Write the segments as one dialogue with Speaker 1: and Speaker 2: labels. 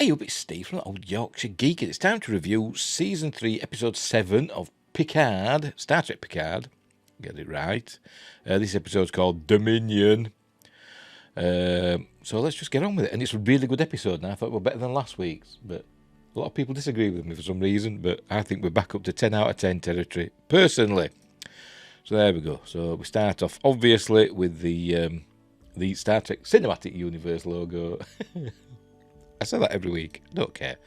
Speaker 1: Hey up, it's Steve from Old Yorkshire Geek, and it's time to review Season 3, Episode 7 of Picard, Star Trek Picard. Get it right. This episode's called Dominion. So let's just get on with it. And it's a really good episode now. I thought it was better than last week's, but a lot of people disagree with me for some reason, but I think we're back up to 10 out of 10 territory, personally. So there we go. So we start off, obviously, with the Star Trek Cinematic Universe logo. I say that every week. Don't care.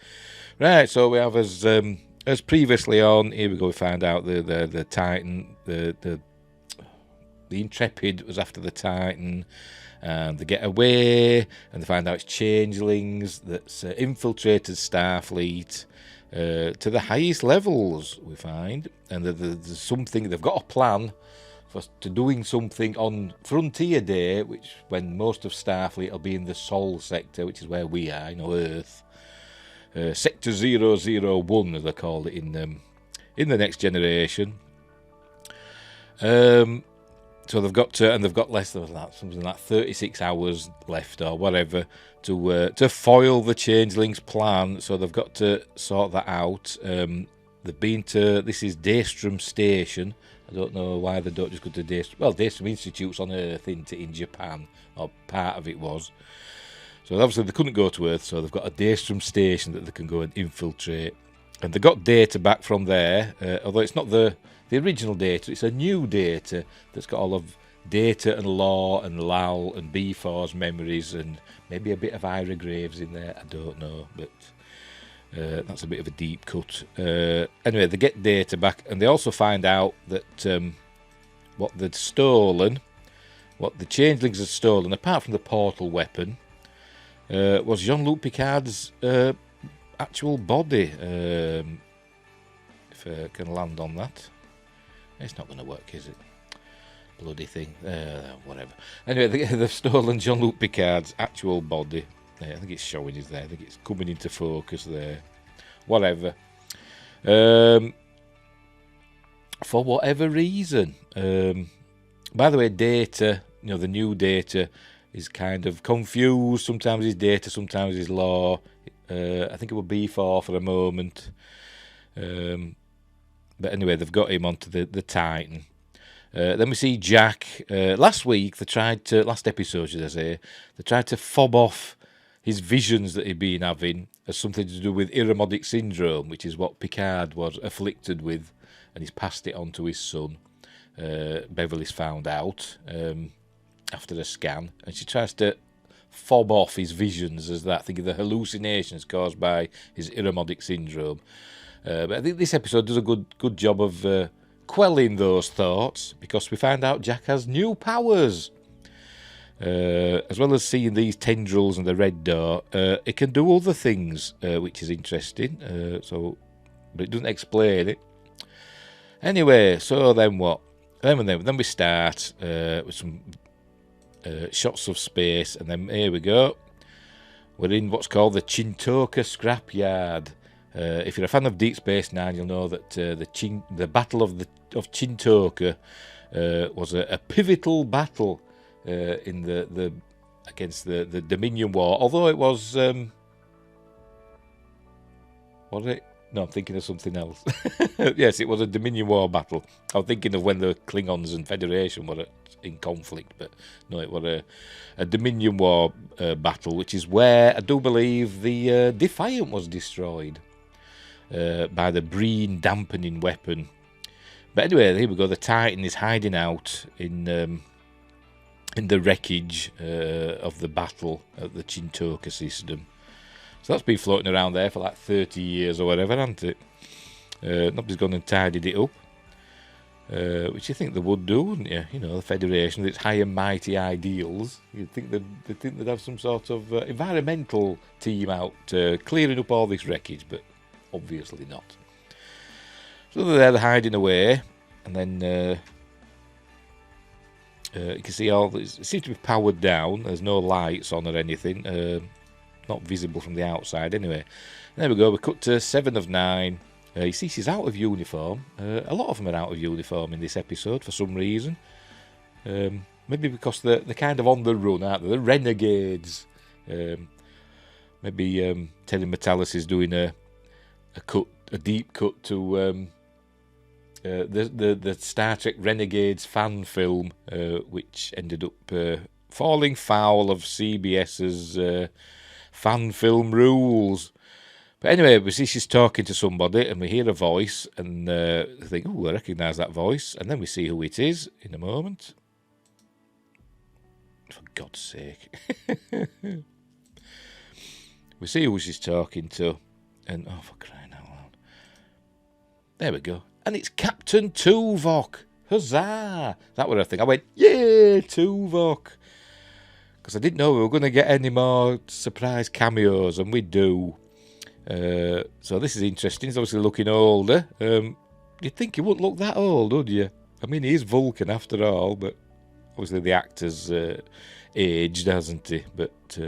Speaker 1: Right, so we have as previously on. Here we go. We find out the Titan, the Intrepid was after the Titan, and they get away, and they find out it's changelings that's infiltrated Starfleet to the highest levels. We find, and there's something they've got a plan to doing something on Frontier Day, which when most of Starfleet will be in the Sol sector, which is where we are, Earth. Sector 001, as they call it in the Next Generation. So they've got less than that, something like 36 hours left or whatever to foil the Changelings' plan. So they've got to sort that out. They've been to, this is Daystrom Station. I don't know why they don't just go to Daystrom. Well, Daystrom Institute's on Earth, in Japan, or part of it was. So obviously they couldn't go to Earth, so they've got a Daystrom Station that they can go and infiltrate. And they got data back from there, although it's not the original data, it's a new data that's got all of Data and Law and Lal and B4's memories and maybe a bit of Ira Graves in there, I don't know, but that's a bit of a deep cut. Anyway, they get data back, and they also find out that what they'd stolen, what the Changelings had stolen, apart from the portal weapon, was Jean-Luc Picard's actual body. If I can land on that. It's not going to work, is it? Bloody thing. Whatever. Anyway, they've stolen Jean-Luc Picard's actual body. I think it's showing is there. I think it's coming into focus there. Whatever. For whatever reason. By the way, Data, the new Data is kind of confused. Sometimes he's Data, sometimes he's Law. I think it will be for a moment. But anyway, they've got him onto the Titan. Then we see Jack. Last episode, should I say, they tried to fob off his visions that he'd been having as something to do with Iremodic syndrome, which is what Picard was afflicted with, and he's passed it on to his son. Beverly's found out after a scan, and she tries to fob off his visions as that, thinking the hallucinations caused by his Iremodic syndrome. But I think this episode does a good job of quelling those thoughts, because we find out Jack has new powers. As well as seeing these tendrils and the red door, it can do other things, which is interesting. But it doesn't explain it. Anyway, so then what? Then we start with some shots of space, and then here we go. We're in what's called the Chintoka scrapyard. If you're a fan of Deep Space Nine, you'll know that the Battle of Chintoka was a pivotal battle in the against the Dominion War. Although it was it? No, I'm thinking of something else. Yes, it was a Dominion War battle. I'm thinking of when the Klingons and Federation were in conflict, but no, it was a Dominion War battle, which is where I do believe the Defiant was destroyed by the Breen dampening weapon. But anyway, here we go. The Titan is hiding out in the wreckage of the battle at the Chintoka system. So that's been floating around there for like 30 years or whatever, hasn't it? Nobody's gone and tidied it up, which you think they would do, wouldn't you? The Federation, with its high and mighty ideals. You'd think they'd have some sort of environmental team out clearing up all this wreckage, but obviously not. So they're hiding away, and then you can see it seems to be powered down. There's no lights on or anything, not visible from the outside anyway. There we go, we cut to 7 of 9. You see she's out of uniform. A lot of them are out of uniform in this episode for some reason. Maybe because they're kind of on the run, aren't they? The renegades. Maybe Terry Matalas is doing a deep cut to the Star Trek Renegades fan film, which ended up falling foul of CBS's fan film rules. But anyway, we see she's talking to somebody, and we hear a voice, and think, "Oh, I recognise that voice," and then we see who it is in a moment. For God's sake. We see who she's talking to, and oh, for crying out loud. There we go. And it's Captain Tuvok. Huzzah! That was a thing. I went, yeah, Tuvok. Because I didn't know we were going to get any more surprise cameos, and we do. So this is interesting. He's obviously looking older. You'd think he wouldn't look that old, would you? I mean, he is Vulcan after all, but obviously the actor's aged, hasn't he? But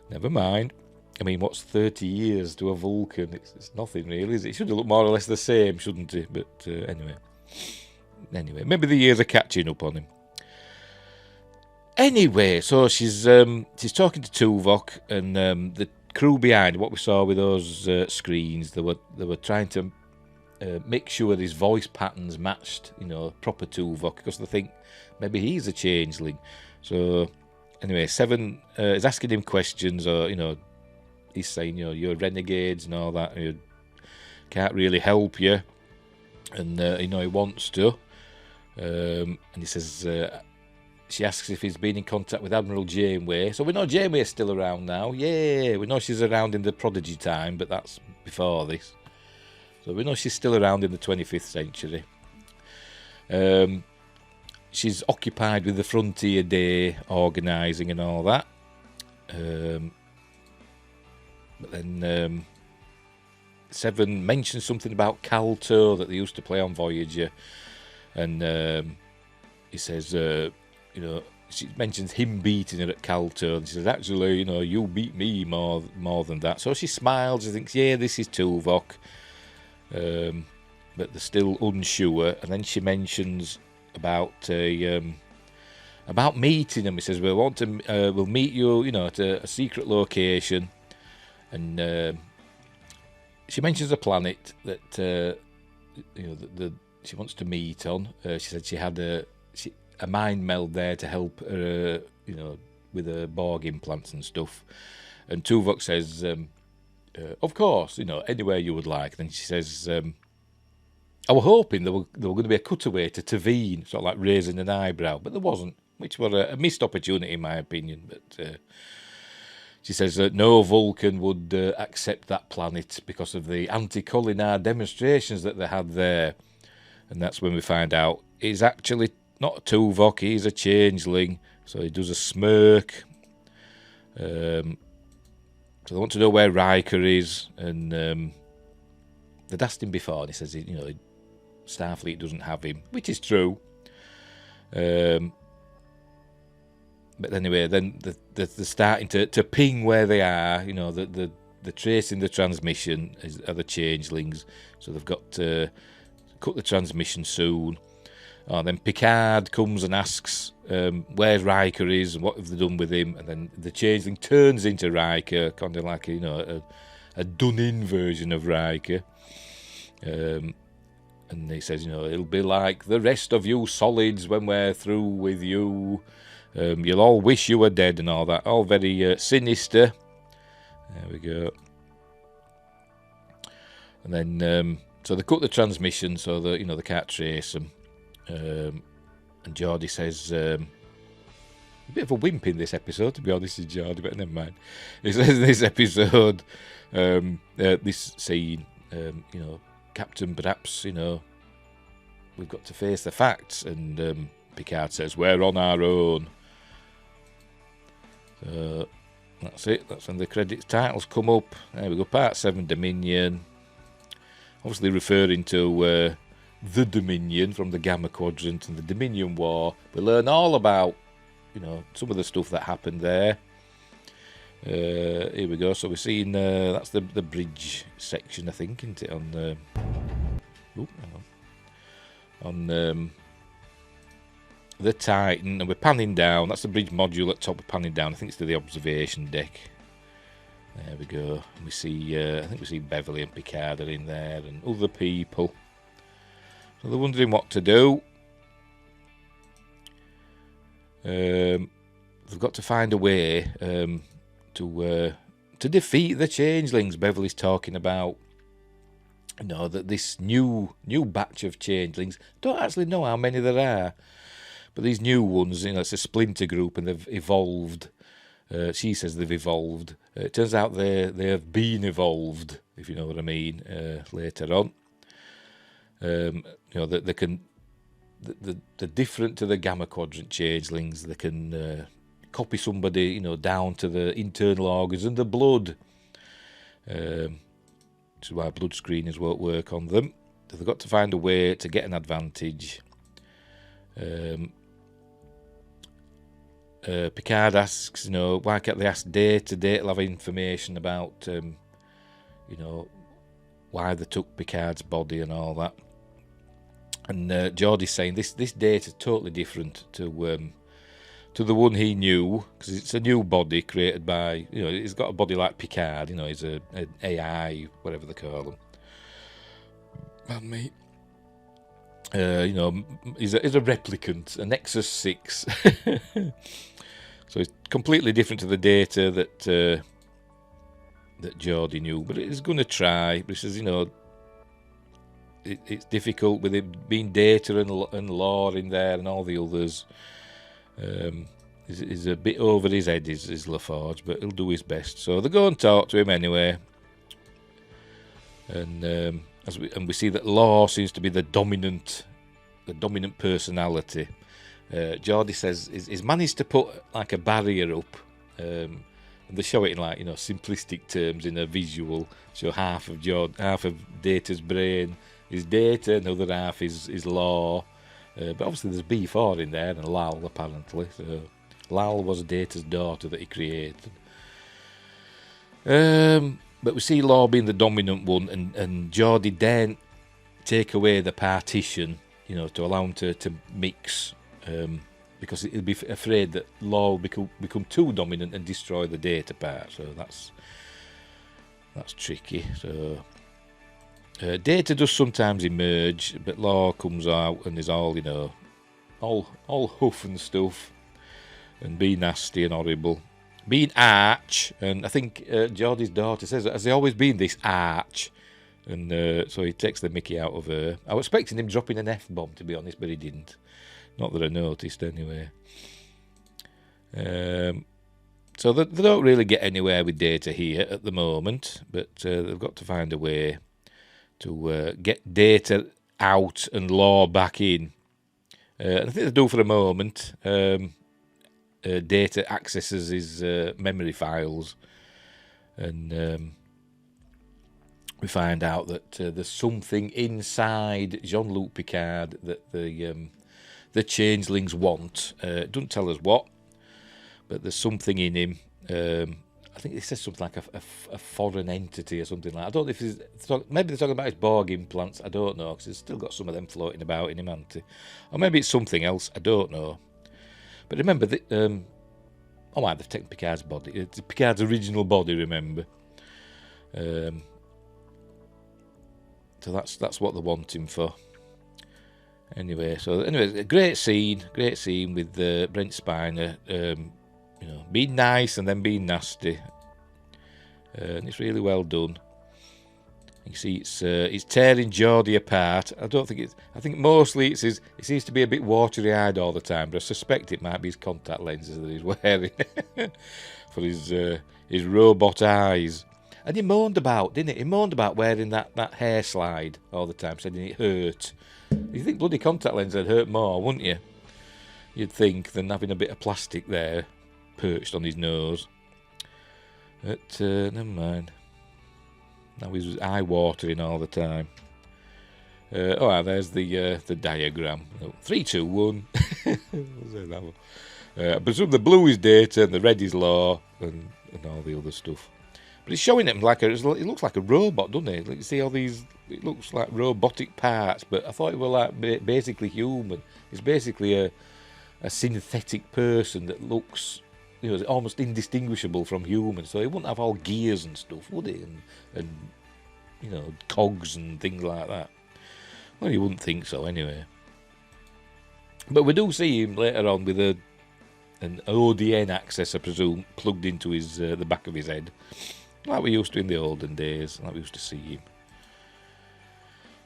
Speaker 1: never mind. I mean, what's 30 years to a Vulcan? It's nothing really, is it? He should have looked more or less the same, shouldn't he? But anyway, maybe the years are catching up on him. Anyway, so she's talking to Tuvok, and the crew behind, what we saw with those screens, they were trying to make sure his voice patterns matched, proper Tuvok, because they think maybe he's a changeling. So anyway, Seven is asking him questions, or he's saying, you're renegades and all that. You can't really help you, and he wants to. And he says, she asks if he's been in contact with Admiral Janeway. So we know Janeway's still around now. Yeah, we know she's around in the Prodigy time, but that's before this. So we know she's still around in the 25th century. She's occupied with the Frontier Day organising and all that. But then Seven mentions something about Calto that they used to play on Voyager, and he says, she mentions him beating her at Calto, and she says, actually, you beat me more than that. So she smiles and thinks, yeah, this is Tuvok, but they're still unsure. And then she mentions about meeting him. He says, we'll meet you, at a secret location. And she mentions a planet that she wants to meet on. She said she had a mind meld there to help her, with her Borg implants and stuff. And Tuvok says, of course, anywhere you would like. Then she says, I were hoping there were going to be a cutaway to Tavine, sort of like raising an eyebrow, but there wasn't, which was a missed opportunity in my opinion. But she says that no Vulcan would accept that planet because of the anti-Kolinahr demonstrations that they had there. And that's when we find out he's actually not a Tuvok, he's a changeling. So he does a smirk. So they want to know where Riker is. And they'd asked him before, and he says, Starfleet doesn't have him, which is true. But anyway, then they're starting to ping where they are. They're tracing the transmission are the changelings. So they've got to cut the transmission soon. Then Picard comes and asks where Riker is and what have they done with him. And then the changeling turns into Riker, kind of like a done-in version of Riker. And he says, it'll be like the rest of you solids when we're through with you. You'll all wish you were dead and all that. All very sinister. There we go. And then, so they cut the transmission so that, they can't trace them. And Geordi says, a bit of a wimp in this episode, to be honest with Geordi, but never mind. He says in this episode, this scene, Captain, perhaps, we've got to face the facts. And Picard says, we're on our own. So that's it. That's when the credits titles come up. There we go. Part 7, Dominion. Obviously referring to the Dominion from the Gamma Quadrant and the Dominion War. We learn all about, some of the stuff that happened there. Here we go. So we're seeing that's the bridge section, I think, isn't it? On the Titan, and we're panning down. That's the bridge module at top. We're panning down. I think it's to the observation deck. There we go. We see, I think we see Beverly and Picard are in there, and other people. So they're wondering what to do. They've got to find a way to defeat the changelings. Beverly's talking about, you know, that this new batch of changelings. Don't actually know how many there are, but these new ones, you know, it's a splinter group, and they've evolved. She says they've evolved. It turns out they have been evolved, if you know what I mean. Later on, you know that they can. They're different to the Gamma Quadrant changelings. They can copy somebody, you know, down to the internal organs and the blood. Which is why blood screeners won't work on them. So they've got to find a way to get an advantage. Picard asks, you know, why can't they ask Data? Data will have information about, you know, why they took Picard's body and all that. And Geordi's saying this Data is totally different to the one he knew, because it's a new body created by, you know, he's got a body like Picard, you know, he's an AI, whatever they call them. Man, mate. You know, he's a replicant, a Nexus 6. So it's completely different to the Data that Geordi knew, but he's going to try. But he says, you know, it's difficult with it being Data and Law in there and all the others. He's a bit over his head, is LaForge, but he'll do his best. So they go and talk to him anyway. And we see that Law seems to be the dominant personality. Geordi says he's managed to put like a barrier up, and they show it in, like, you know, simplistic terms in a visual. So half of Data's brain is Data, and the other half is Law. But obviously there's B4 in there, and Lal apparently. So Lal was Data's daughter that he created. But we see Law being the dominant one, and Geordi daren't take away the partition, you know, to allow him to mix, because he'll be afraid that Law will become too dominant and destroy the Data part. So that's tricky. So Data does sometimes emerge, but Law comes out and is all, you know, all huff and stuff, and be nasty and horrible. Being arch, and I think Geordi's daughter says, has he always been this arch? And so he takes the mickey out of her. I was expecting him dropping an F-bomb, to be honest, but he didn't. Not that I noticed, anyway. So they don't really get anywhere with Data here at the moment, but they've got to find a way to get Data out and Law back in. I think they do for a moment. Data accesses his memory files, and we find out that there's something inside Jean-Luc Picard that the changelings want. It doesn't tell us what, but there's something in him. I think it says something like a foreign entity or something like that. I don't know if maybe they're talking about his Borg implants. I don't know, because he's still got some of them floating about in him, hasn't he? Or maybe it's something else. I don't know. But remember, they've taken Picard's body. It's Picard's original body, remember. So that's what they want him for. Anyway, a great scene with Brent Spiner, you know, being nice and then being nasty, and it's really well done. You see, it's tearing Geordi apart. I think mostly it seems to be a bit watery-eyed all the time, but I suspect it might be his contact lenses that he's wearing for his robot eyes. And he moaned about, didn't he? He moaned about wearing that hair slide all the time, saying it hurt. You think bloody contact lenses would hurt more, wouldn't you? You'd think, than having a bit of plastic there perched on his nose. But never mind. Now he's eye-watering all the time. There's the diagram. 3, 2, 1. I presume the blue is Data and the red is Law and all the other stuff. But it's showing him it looks like a robot, doesn't it? Like, you see all these, it looks like robotic parts, but I thought it were like basically human. It's basically a synthetic person that looks almost indistinguishable from humans. So he wouldn't have all gears and stuff, would he? And cogs and things like that. Well, you wouldn't think so anyway. But we do see him later on with an ODN access, I presume, plugged into his the back of his head, like we used to in the olden days, like we used to see him.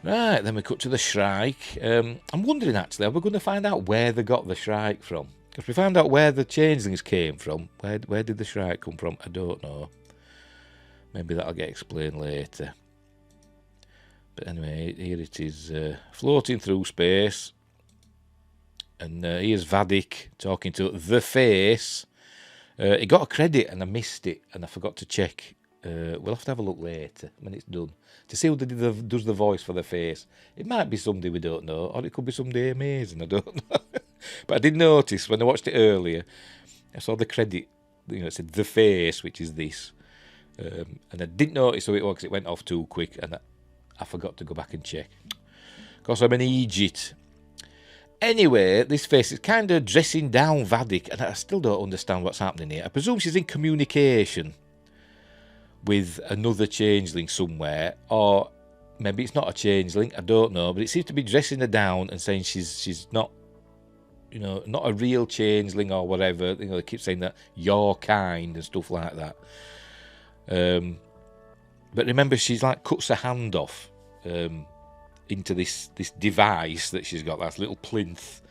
Speaker 1: Right, then we cut to the Shrike. I'm wondering, actually, are we going to find out where they got the Shrike from? Because we found out where the changelings came from. Where did the Shrike come from? I don't know. Maybe that'll get explained later. But anyway, here it is, floating through space. And here's Vadik talking to the Face. He got a credit and I missed it, and I forgot to check. We'll have to have a look later when it's done to see who does the voice for the Face. It might be somebody we don't know, or it could be somebody amazing. I don't know. But I did notice when I watched it earlier, I saw the credit. It said the Face, which is this, and I didn't notice who it was because it went off too quick, and I forgot to go back and check. Of course, I'm an Egypt. Anyway, this Face is kind of dressing down Vadik, and I still don't understand what's happening here. I presume she's in communication with another changeling somewhere, or maybe it's not a changeling, I don't know, but it seems to be dressing her down and saying she's not, not a real changeling or whatever. They keep saying that your kind and stuff like that. But remember, she's like cuts her hand off into this device that she's got, that little plinth,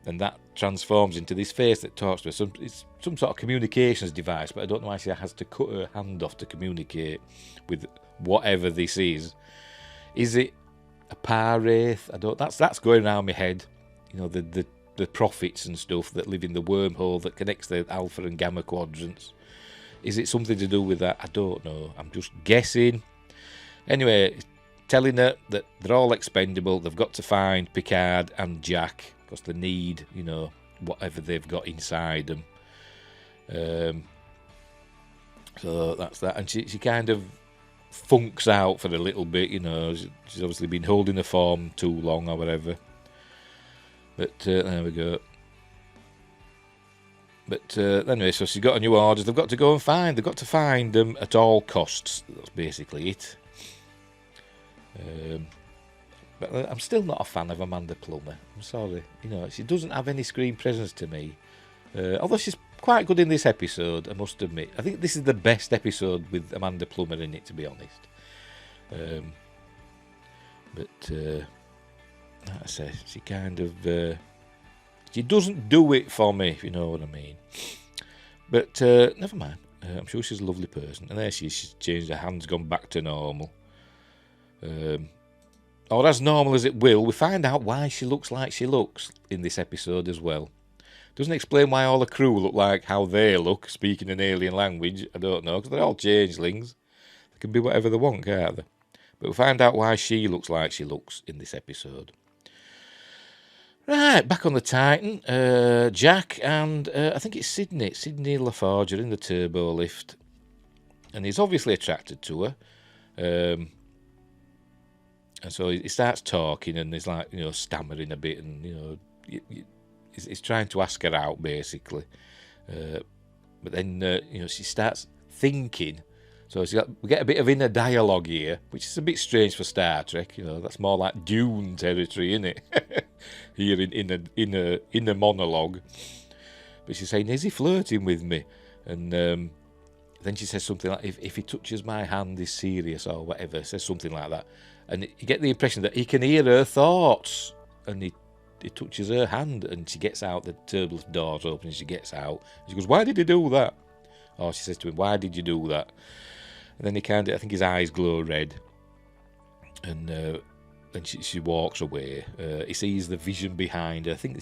Speaker 1: and that transforms into this Face that talks to her. It's some sort of communications device, but I don't know why she has to cut her hand off to communicate with whatever this is. Is it a Paraith? That's going around my head. The prophets and stuff that live in the wormhole that connects the alpha and gamma quadrants. Is it something to do with that? I don't know. I'm just guessing. Anyway, telling her that they're all expendable. They've got to find Picard and Jack because they need, whatever they've got inside them. So that's that. And she kind of funks out for a little bit, She's obviously been holding the form too long or whatever. But there we go. But anyway, so she's got a new orders. They've got to go and find. They've got to find them at all costs. That's basically it. But I'm still not a fan of Amanda Plummer. I'm sorry. She doesn't have any screen presence to me. Although she's quite good in this episode, I must admit. I think this is the best episode with Amanda Plummer in it, to be honest. But like I say, she kind of... she doesn't do it for me, if you know what I mean. But never mind. I'm sure she's a lovely person. And there she is. She's changed her hands, gone back to normal. Or as normal as it will. We find out why she looks like she looks in this episode as well. Doesn't explain why all the crew look like how they look, speaking an alien language. I don't know, because they're all changelings. They can be whatever they want, can't they? But we find out why she looks like she looks in this episode. Right, back on the Titan. Jack and I think it's Sydney Laforge are in the turbo lift. And he's obviously attracted to her. And so he starts talking and he's like, stammering a bit and, he's trying to ask her out, basically. But then, she starts thinking. So we get a bit of inner dialogue here, which is a bit strange for Star Trek. That's more like Dune territory, isn't it? Here in a monologue. But she's saying, is he flirting with me? And then she says something like, if he touches my hand, he's serious or whatever. Says something like that. And you get the impression that he can hear her thoughts. And he touches her hand and she gets out. The turbo door's open and she gets out. She goes, why did he do that? Or she says to him, why did you do that? And then I think his eyes glow red. And then she walks away. He sees the vision behind her. I think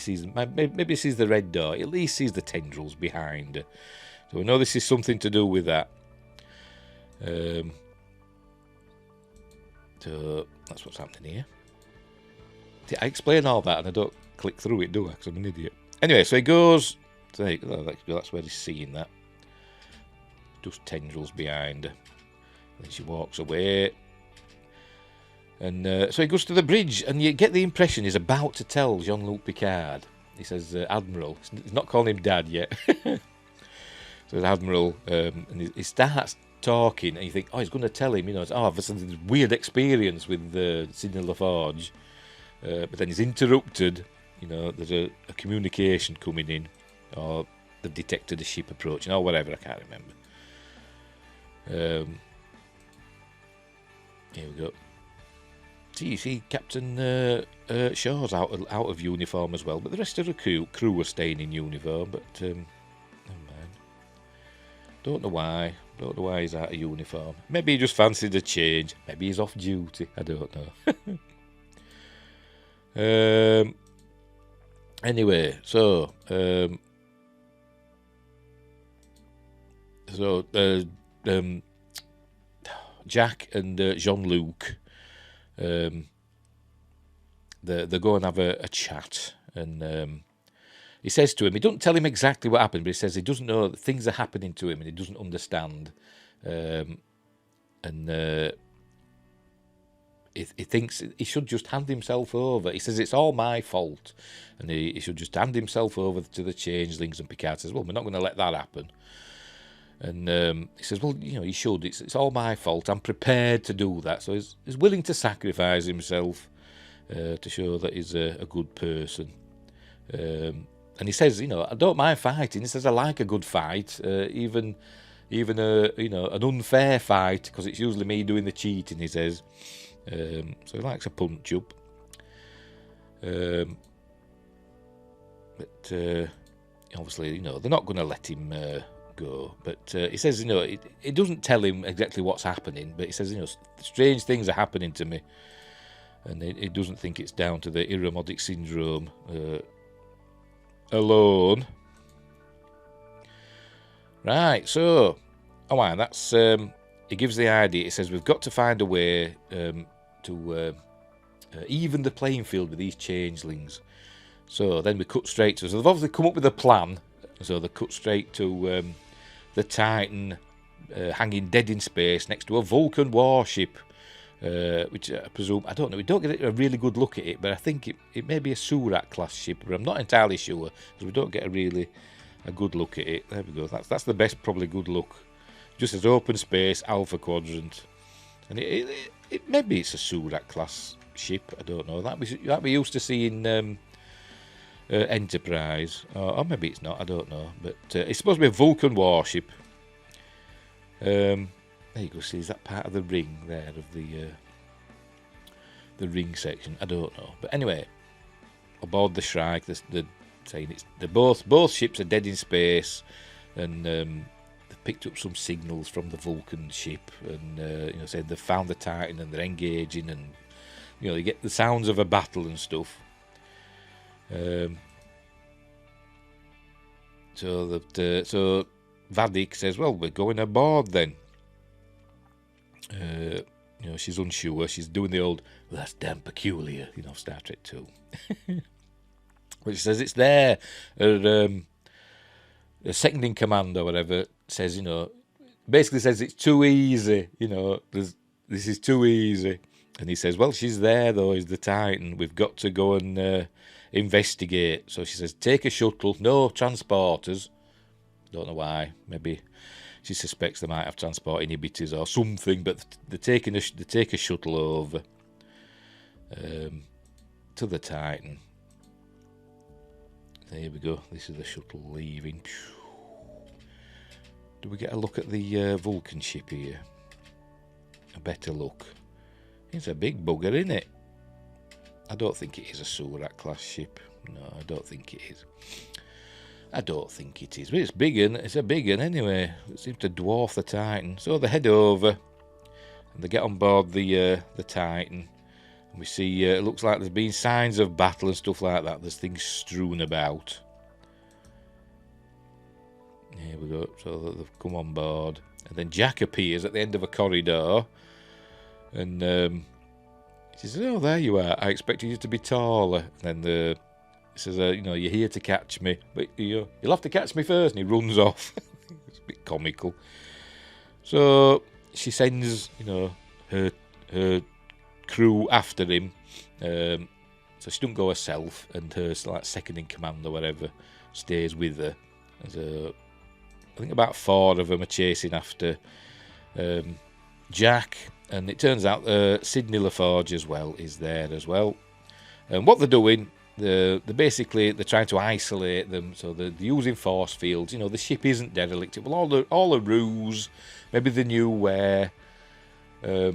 Speaker 1: maybe he sees the red door. At least sees the tendrils behind her. So we know this is something to do with that. So that's what's happening here. See, I explain all that and I don't click through it, do I? Because I'm an idiot. Anyway, so he goes. That's where he's seeing that. Just tendrils behind her. Then she walks away. And so he goes to the bridge, and you get the impression he's about to tell Jean-Luc Picard. He says, Admiral. He's not calling him Dad yet. So the Admiral, and he starts talking, and you think, oh, he's going to tell him, I've had this weird experience with Sidney LaForge. But then he's interrupted, there's a communication coming in, or they've detected a ship approaching, or whatever, I can't remember. Here we go. See, you see Captain Shaw's out of uniform as well, but the rest of the crew are staying in uniform, but never mind. Don't know why he's out of uniform. Maybe he just fancied a change. Maybe he's off duty. I don't know. Anyway, so Jack and Jean-Luc, they go and have a chat, and he says to him, he doesn't tell him exactly what happened, but he says he doesn't know that things are happening to him and he doesn't understand, he thinks he should just hand himself over. He says it's all my fault, and he should just hand himself over to the changelings. And Picard says, well, we're not going to let that happen. And he says, well, he should. It's all my fault. I'm prepared to do that. So he's willing to sacrifice himself to show that he's a good person. And he says, I don't mind fighting. He says, I like a good fight, even an unfair fight, because it's usually me doing the cheating, he says. So he likes a punch up. But obviously, they're not going to let him go. But he says, it doesn't tell him exactly what's happening, but he says, strange things are happening to me. And he doesn't think it's down to the Irumodic syndrome alone. Right, so, that's, he gives the idea. He says, we've got to find a way to even the playing field with these changelings. So then we cut straight to, so they've obviously come up with a plan. So they cut straight to the Titan hanging dead in space next to a Vulcan warship, which I presume, I don't know, we don't get a really good look at it, but I think it may be a Surat class ship, but I'm not entirely sure, because we don't get a good look at it. There we go, that's the best probably good look. Just as open space, Alpha Quadrant. And it maybe it's a Surat class ship, I don't know. That we used to see in Enterprise, or maybe it's not, I don't know. But it's supposed to be a Vulcan warship. There you go, see, is that part of the ring there, of the ring section? I don't know. But anyway, aboard the Shrike, they're saying both ships are dead in space, and they've picked up some signals from the Vulcan ship, and said they've found the Titan and they're engaging, and you get the sounds of a battle and stuff. So Vadik says, well, we're going aboard then. She's unsure. She's doing the old, well, that's damn peculiar, Star Trek 2. Which says it's there. The second in command or whatever says, basically says it's too easy. This is too easy. And he says, well, she's there though, is the Titan. We've got to go and investigate. So she says, take a shuttle, no transporters. Don't know why. Maybe she suspects they might have transport inhibitors or something, but they take a shuttle over to the Titan. There we go. This is the shuttle leaving. Do we get a look at the Vulcan ship here? A better look. It's a big bugger, isn't it? I don't think it is a Surat class ship. No, I don't think it is. I don't think it is. But it's big, and it's a big one anyway. It seems to dwarf the Titan. So they head over, and they get on board the Titan. And we see it looks like there's been signs of battle and stuff like that. There's things strewn about. Here we go. So they've come on board, and then Jack appears at the end of a corridor, and he says, "Oh, there you are. I expected you to be taller." And then he says, "You're here to catch me, but you'll have to catch me first." And he runs off. It's a bit comical. So she sends, her crew after him. So she doesn't go herself, and her second in command or whatever stays with her. So I think about 4 of them are chasing after Jack, and it turns out Sidney LaForge as well is there as well. And what they're doing, they're trying to isolate them, so they're using force fields. You know, the ship isn't derelict. Well, all the ruse. Maybe they knew where a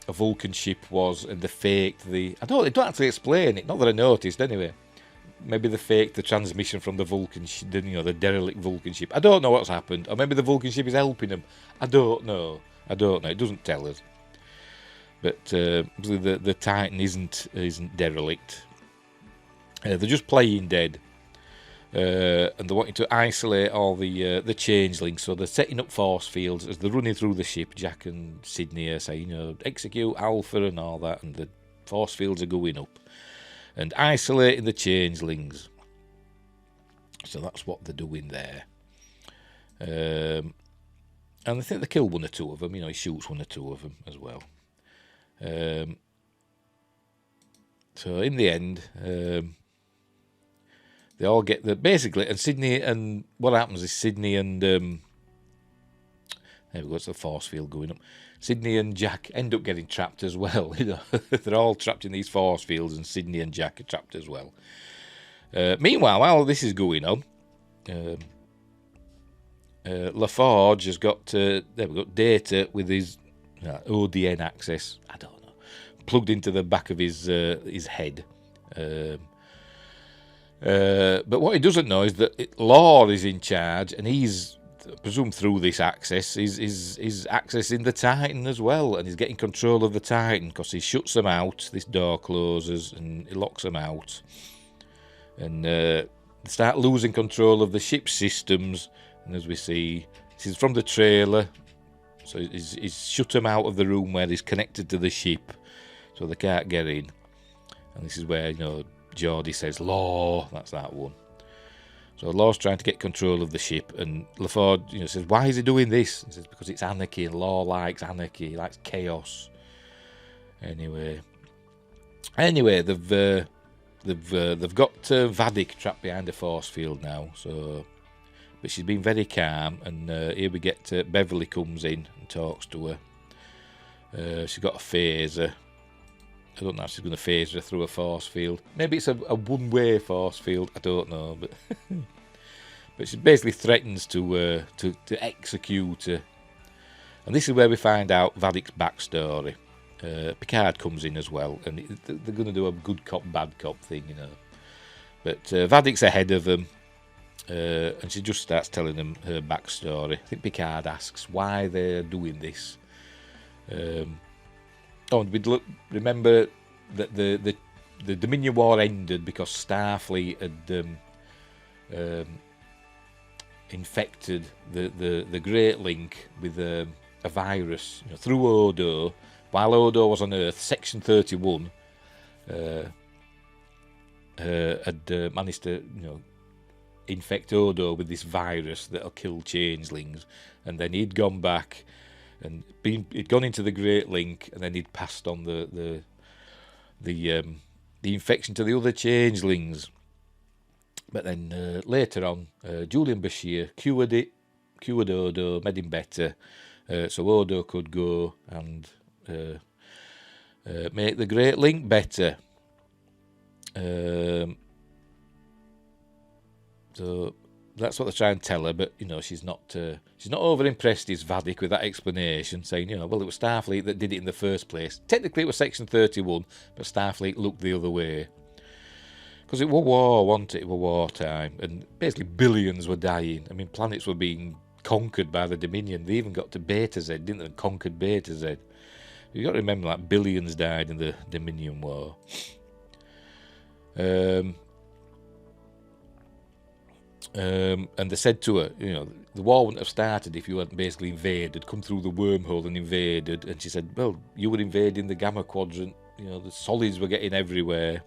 Speaker 1: Vulcan ship was, and they faked the. They don't actually explain it. Not that I noticed, anyway. Maybe they faked the transmission from the Vulcan, the derelict Vulcan ship. I don't know what's happened, or maybe the Vulcan ship is helping them. I don't know. It doesn't tell us. But the Titan isn't derelict. They're just playing dead, and they're wanting to isolate all the changelings. So they're setting up force fields as they're running through the ship. Jack and Sydney are saying, execute Alpha and all that, and the force fields are going up and isolating the changelings. So that's what they're doing there. And I think they kill 1 or 2 of them. He shoots 1 or 2 of them as well. So in the end, they all get basically, and Sydney, and what happens is Sydney and there we go, it's the force field going up. Sydney and Jack end up getting trapped as well. They're all trapped in these force fields, and Sydney and Jack are trapped as well. Meanwhile, while this is going on, LaForge has got data with his ODN access. I don't know, plugged into the back of his head. But what he doesn't know is that Law is in charge, and he's, I presume through this access, is accessing the Titan as well, and he's getting control of the Titan because he shuts them out. This door closes, and he locks them out, and they start losing control of the ship's systems. And as we see, this is from the trailer, so he's shut them out of the room where he's connected to the ship, so they can't get in. And this is where Geordie says, Law, that's that one. So Law's trying to get control of the ship, and LaForge, says, why is he doing this? He says, because it's anarchy, and Law likes anarchy, he likes chaos. Anyway, they've got Vadik trapped behind a force field now, so, but she's been very calm, and here we get Beverly comes in and talks to her. She's got a phaser. I don't know if she's going to phase her through a force field. Maybe it's a one-way force field. I don't know, but but she basically threatens to execute her. And this is where we find out Vadik's backstory. Picard comes in as well, and they're going to do a good cop, bad cop thing, But Vadik's ahead of them, and she just starts telling them her backstory. I think Picard asks why they're doing this. Remember that the Dominion War ended because Starfleet had infected the Great Link with a virus through Odo. While Odo was on Earth, Section 31 had managed to infect Odo with this virus that'll kill changelings, and then he'd gone back. And he'd gone into the Great Link, and then he'd passed on the infection to the other changelings. But then later on, Julian Bashir cured Odo, made him better, so Odo could go and make the Great Link better. So that's what they're trying to tell her, but she's not over impressed, is Vadik, with that explanation, saying well, it was Starfleet that did it in the first place. Technically it was Section 31, but Starfleet looked the other way because it was war, wasn't it? It was wartime, and basically billions were dying. I mean, planets were being conquered by the Dominion. They even got to Beta Z, didn't they? Conquered Beta Z. You got to remember that billions died in the Dominion War. And they said to her, the war wouldn't have started if you hadn't basically invaded, come through the wormhole and invaded. And she said, well, you were invading the Gamma Quadrant, the solids were getting everywhere.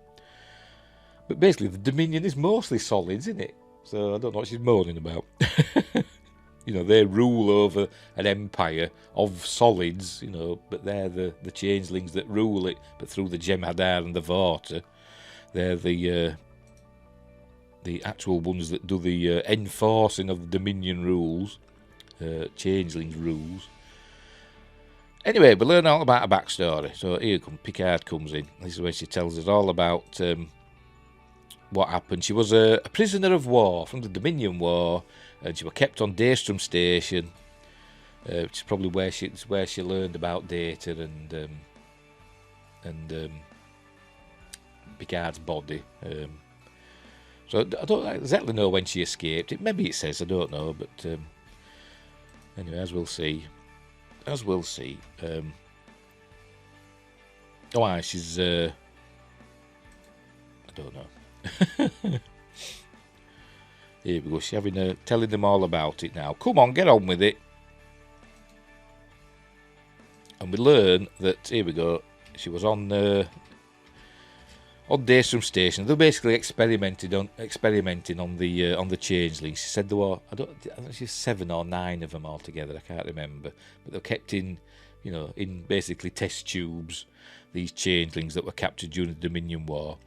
Speaker 1: But basically, the Dominion is mostly solids, isn't it? So I don't know what she's moaning about. They rule over an empire of solids, but they're the changelings that rule it, but through the Jem'Hadar and the Vorta. They're the the actual ones that do the enforcing of the Dominion rules, changelings rules. Anyway, we learn all about a backstory. So here Picard comes in. This is where she tells us all about what happened. She was a prisoner of war from the Dominion War, and she was kept on Daystrom Station, which is probably where she learned about Data and Picard's body. So I don't exactly know when she escaped. Maybe it says, I don't know, but anyway, as we'll see. She's I don't know. Here we go. She's telling them all about it now. Come on, get on with it. And we learn that, here we go, she was on Daystrom Station. They're basically experimenting on the changelings. She said there were, I think she's 7 or 9 of them altogether. I can't remember, but they're kept in basically test tubes. These changelings that were captured during the Dominion War.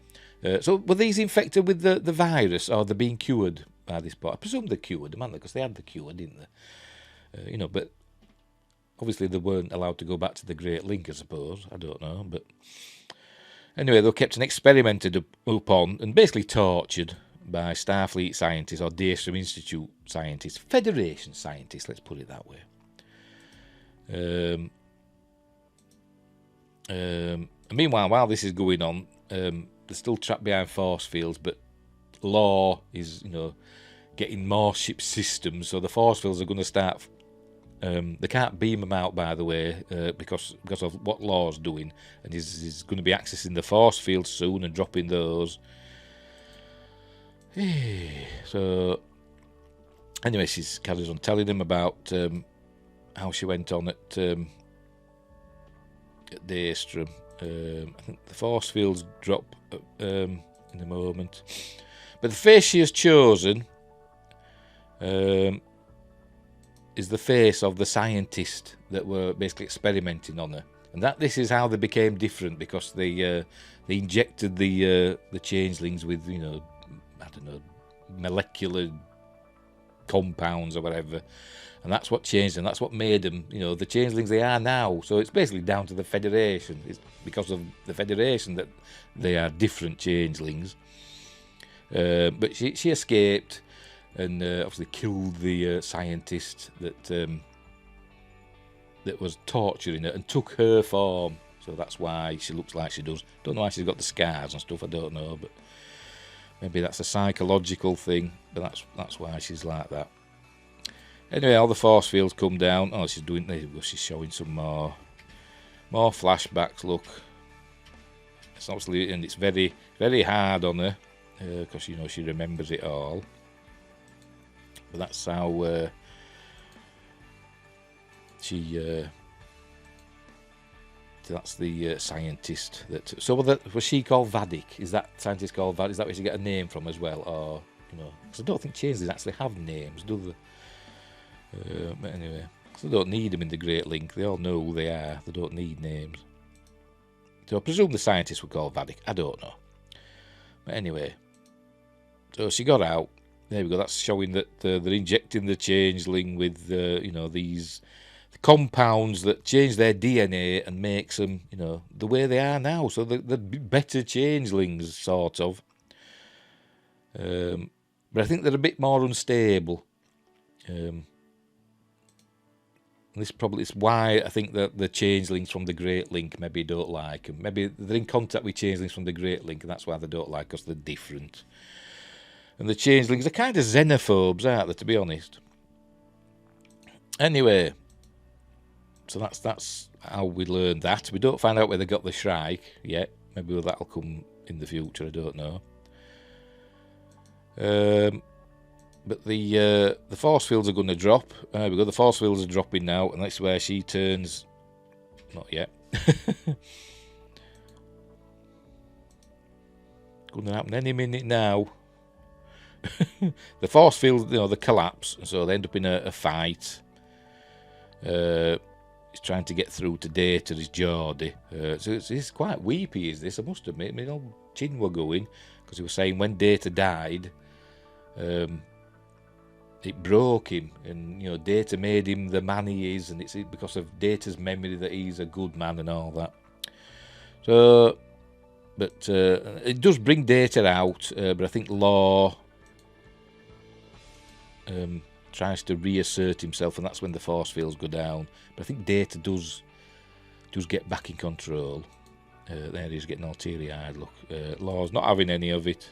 Speaker 1: So were these infected with the virus, or they're being cured by this point? I presume they're cured, man, because they had the cure, didn't they? But obviously they weren't allowed to go back to the Great Link, I suppose. I don't know, but anyway, they were kept and experimented upon and basically tortured by Starfleet scientists or Daystrom Institute scientists, Federation scientists, let's put it that way. Meanwhile, while this is going on, they're still trapped behind force fields, but Law is, getting more ship systems, so the force fields are going to start. They can't beam them out, by the way, because of what Law's doing, and he's going to be accessing the force field soon and dropping those. So, anyway, she carries on telling him about how she went on at Daystrom. I think the force fields drop in a moment, but the face she has chosen is the face of the scientist that were basically experimenting on her, and this is how they became different, because they injected the changelings with I don't know, molecular compounds or whatever, and that's what changed them. That's what made them the changelings they are now. So it's basically down to the Federation. It's because of the Federation that they are different changelings. But she escaped and obviously killed the scientist that was torturing her and took her form. So that's why she looks like she does. Don't know why she's got the scars and stuff. I don't know, but maybe that's a psychological thing. But that's why she's like that. Anyway, all the force fields come down. Oh, she's showing some more flashbacks. Look, it's obviously, and it's very, very hard on her because she remembers it all. But that's how that's the scientist that. So was she called Vadik? Is that scientist called Vadik? Is that where she get a name from as well, or because I don't think changelings actually have names, do they? But anyway, they don't need them in the Great Link. They all know who they are. They don't need names. So I presume the scientists were called Vadik. I don't know. But anyway, so she got out. There we go. That's showing that they're injecting the changeling with these compounds that change their DNA and makes them the way they are now. So they're better changelings, sort of. But I think they're a bit more unstable. This probably is why I think that the changelings from the Great Link maybe don't like them. Maybe they're in contact with changelings from the Great Link, and that's why they don't like us. They're different. And the changelings are kind of xenophobes, aren't they, to be honest? Anyway, so that's how we learned that. We don't find out where they got the Shrike yet. Maybe that'll come in the future, I don't know. But the force fields are going to drop. The force fields are dropping now, and that's where she turns. Not yet. Going to happen any minute now. The force field, they collapse, so they end up in a fight. He's trying to get through to Data, his Geordie. So it's quite weepy, is this? I must admit. My old chin were going, because he was saying when Data died, it broke him, and Data made him the man he is, and it's because of Data's memory that he's a good man and all that. So, but it does bring Data out, but I think Law tries to reassert himself, and that's when the force fields go down. But I think Data does get back in control. There he's getting all teary-eyed. Look, Law's not having any of it.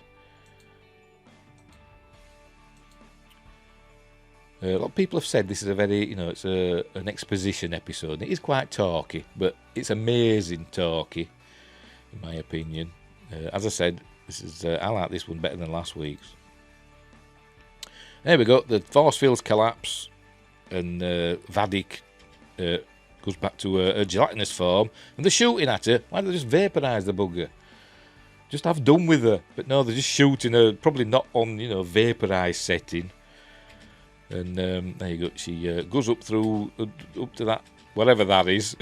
Speaker 1: A lot of people have said this is a very, it's an exposition episode. It is quite talky, but it's amazing talky, in my opinion. As I said, I like this one better than last week's. There we go. The force fields collapse, and Vadik goes back to a gelatinous form, and they're shooting at her. Why don't they just vaporise the bugger? Just have done with her. But no, they're just shooting her, probably not on, vaporised setting. And there you go. She goes up to that, whatever that is.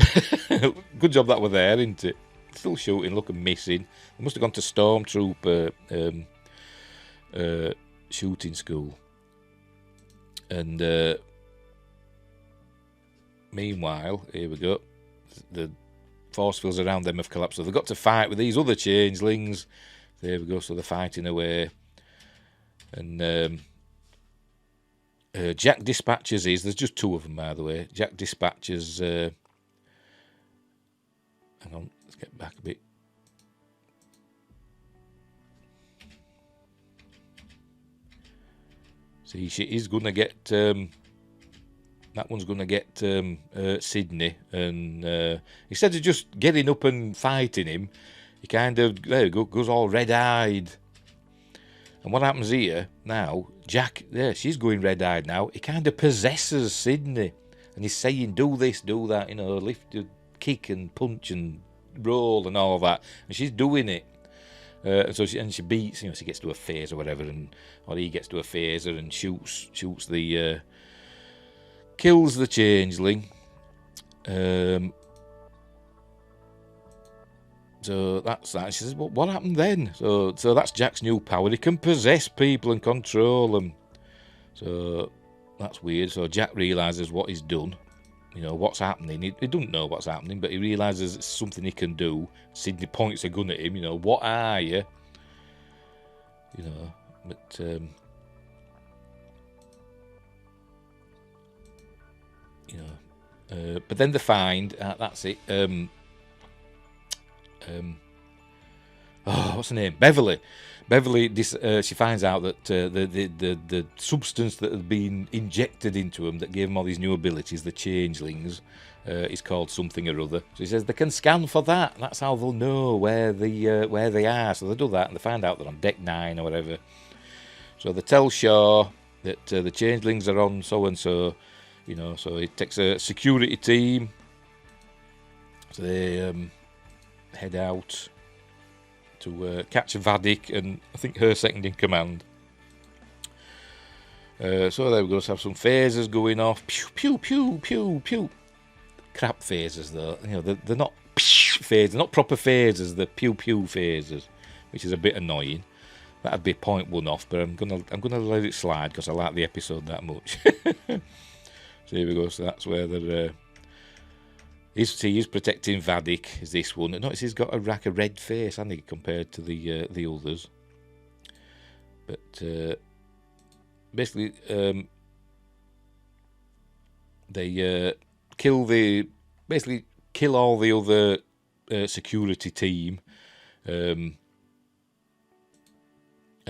Speaker 1: Good job that we're there, isn't it? Still shooting, looking missing. They must have gone to Stormtrooper shooting school. And meanwhile, here we go. The force fields around them have collapsed. So they've got to fight with these other changelings. There we go. So they're fighting away. And Jack dispatches there's just two of them, by the way. Jack dispatches. Hang on, let's get back a bit. See, she is going to get. That one's going to get Sydney, and instead of just getting up and fighting him, he kind of goes all red-eyed. And what happens here now? Jack, she's going red-eyed now. He kind of possesses Sydney, and he's saying, "Do this, do that," lift, kick, and punch, and roll, and all that. And she's doing it. So she beats, she gets to a phase or whatever, or he gets to a phaser and shoots the. Kills the changeling. So that's that. She says, what happened then? So that's Jack's new power. He can possess people and control them. So that's weird. So Jack realises what he's done. What's happening. He doesn't know what's happening, but he realises it's something he can do. Sydney points a gun at him. What are you? But... but then they find that's it. What's her name? Beverly. She finds out that the substance that had been injected into them that gave them all these new abilities, the changelings, is called something or other. So he says they can scan for that. That's how they'll know where they are. So they do that, and they find out they're on deck 9 or whatever. So they tell Shaw that the changelings are on so and so. So it takes a security team. So they head out to catch Vadik and I think her second in command. So there we go. So have some phasers going off. Pew, pew, pew, pew, pew. Crap phasers though. They're not phasers, not proper phasers. They're pew, pew phasers, which is a bit annoying. That'd be 0.1 off, but I'm gonna let it slide because I like the episode that much. So here we go. So that's where they're. He's protecting Vadik. Is this one? Notice he's got a red face, hasn't he, compared to the others. But basically, they kill all the other security team, and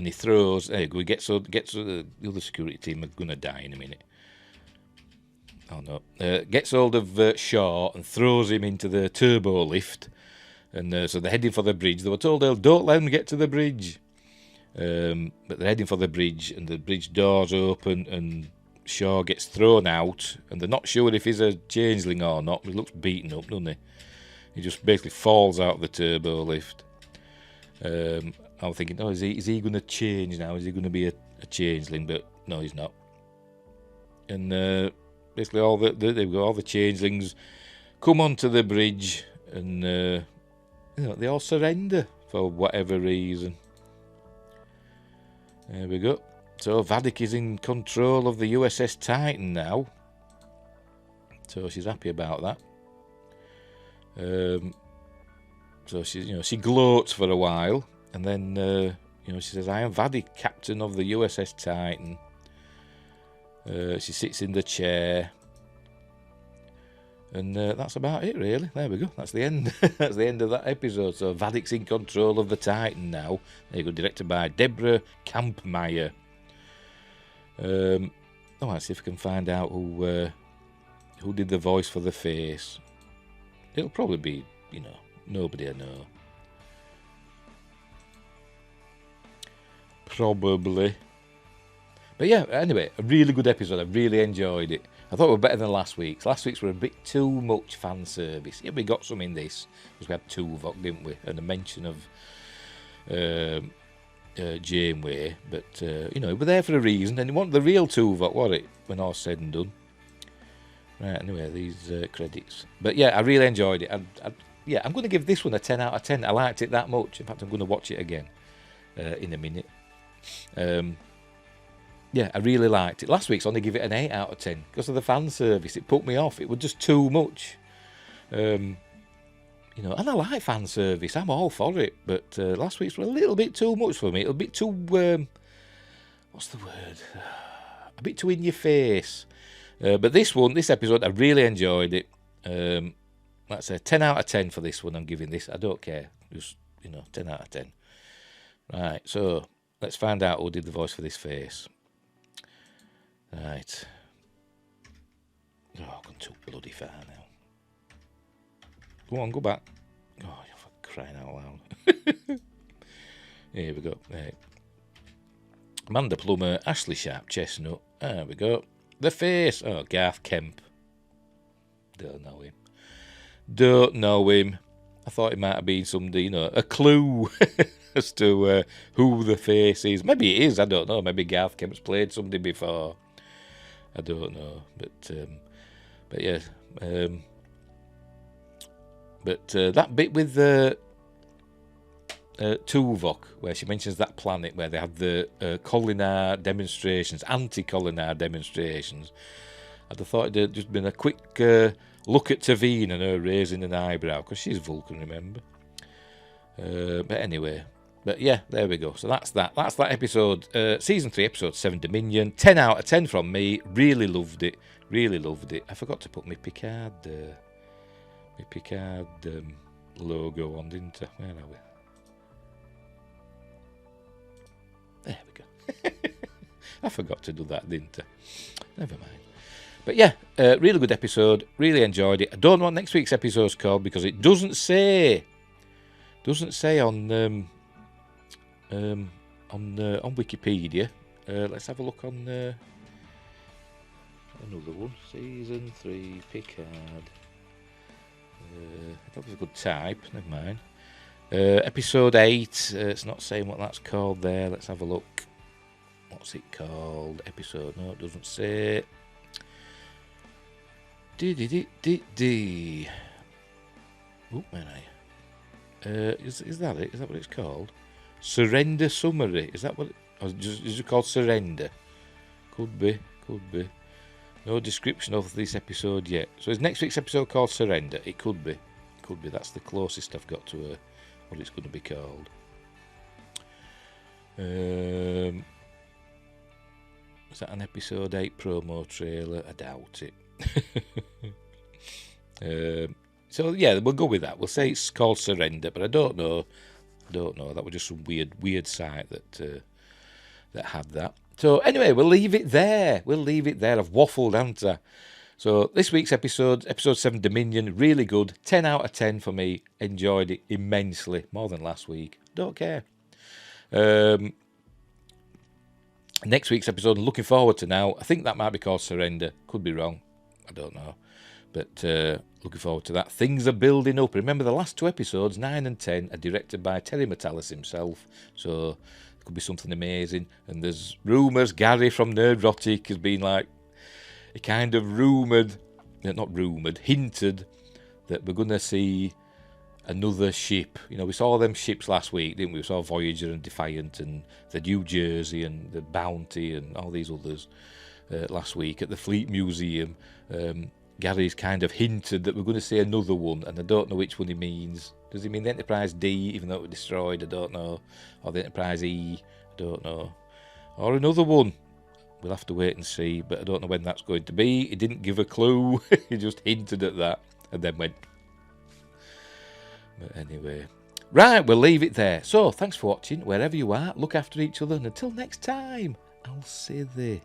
Speaker 1: he throws. There you go. He gets the other security team are gonna die in a minute. Oh no! Gets hold of Shaw and throws him into the turbo lift, and so they're heading for the bridge. They were told, "Don't let them get to the bridge," but they're heading for the bridge, and the bridge doors open, and Shaw gets thrown out, and they're not sure if he's a changeling or not. He looks beaten up, doesn't he? He just basically falls out of the turbo lift. I'm thinking, is he going to change now? Is he going to be a changeling? But no, he's not. And basically, all the changelings come onto the bridge, and they all surrender for whatever reason. There we go. So Vadik is in control of the USS Titan now. So she's happy about that. So she gloats for a while, and then she says, "I am Vadik, captain of the USS Titan." She sits in the chair, and that's about it, really. There we go. That's the end. That's the end of that episode. So Vadik's in control of the Titan now. There you go. Directed by Deborah Kampmeyer. Let's see if I can find out who did the voice for the face. It'll probably be, nobody I know. Probably. But yeah, anyway, a really good episode. I really enjoyed it. I thought it was better than last week's. Last week's were a bit too much fan service. Yeah, we got some in this, because we had Tuvok, didn't we? And a mention of Janeway. But, we were there for a reason. And it wasn't the real Tuvok, was it? When all's said and done. Right, anyway, these credits. But yeah, I really enjoyed it. I'm going to give this one a 10 out of 10. I liked it that much. In fact, I'm going to watch it again in a minute. Yeah, I really liked it. Last week's only give it an 8 out of 10 because of the fan service. It put me off. It was just too much. And I like fan service. I'm all for it. But last week's were a little bit too much for me. A bit too, what's the word? A bit too in your face. But this episode, I really enjoyed it. Let's say 10 out of 10 for this one. I'm giving this. I don't care. Just, 10 out of 10. Right, so let's find out who did the voice for this face. Right. Oh, I've gone too bloody far now. Go on, go back. Oh, you're for crying out loud. Here we go. Right. Amanda Plummer, Ashley Sharp Chestnut. There we go. The face. Oh, Garth Kemp. Don't know him. I thought it might have been somebody, a clue as to who the face is. Maybe it is, I don't know. Maybe Garth Kemp's played somebody before. I don't know. But yeah. That bit with Tuvok, where she mentions that planet where they have the Kolinar demonstrations, anti-Kolinar demonstrations, I'd have thought it'd just been a quick look at Tavine and her raising an eyebrow, because she's Vulcan, remember? But anyway, yeah, there we go. So that's that. That's that episode, Season 3, Episode 7, Dominion. 10 out of 10 from me. Really loved it. Really loved it. I forgot to put my Picard logo on, didn't I? Where are we? There we go. I forgot to do that, didn't I? Never mind. But yeah, really good episode. Really enjoyed it. I don't know what next week's episode's called because it doesn't say. Doesn't say on Wikipedia. Let's have a look on another one. Season 3 Picard. That was a good type. Never mind. Episode 8. It's not saying what that's called there. Let's have a look. What's it called? Episode? No, it doesn't say. Oh, man, is that it? Is that what it's called? Surrender Summary. Is that what is it called? Surrender. Could be. No description of this episode yet. So is next week's episode called Surrender? It could be. That's the closest I've got to what it's going to be called. Is that an episode 8 promo trailer? I doubt it. So yeah, we'll go with that. We'll say it's called Surrender, but I don't know. That was just some weird site that had that. So anyway, we'll leave it there. I've waffled, haven't I? So this week's episode 7 Dominion, really good. 10 out of 10 for me. Enjoyed it immensely, more than last week. Don't care. Next week's episode, I'm looking forward to now. I think that might be called Surrender. Could be wrong. I don't know. But looking forward to that. Things are building up. Remember, the last 2 episodes, 9 and 10, are directed by Terry Matalas himself. So it could be something amazing. And there's rumours. Gary from Nerdrotic has been like, he kind of hinted that we're going to see another ship. You know, we saw them ships last week, didn't we? We saw Voyager and Defiant and the New Jersey and the Bounty and all these others last week at the Fleet Museum. Gary's kind of hinted that we're going to see another one, and I don't know which one he means. Does he mean the Enterprise D, even though it was destroyed? I don't know. Or the Enterprise E? I don't know. Or another one. We'll have to wait and see, but I don't know when that's going to be. He didn't give a clue. He just hinted at that and then went. But anyway. Right, we'll leave it there. So, thanks for watching. Wherever you are, look after each other, and until next time, I'll see thee.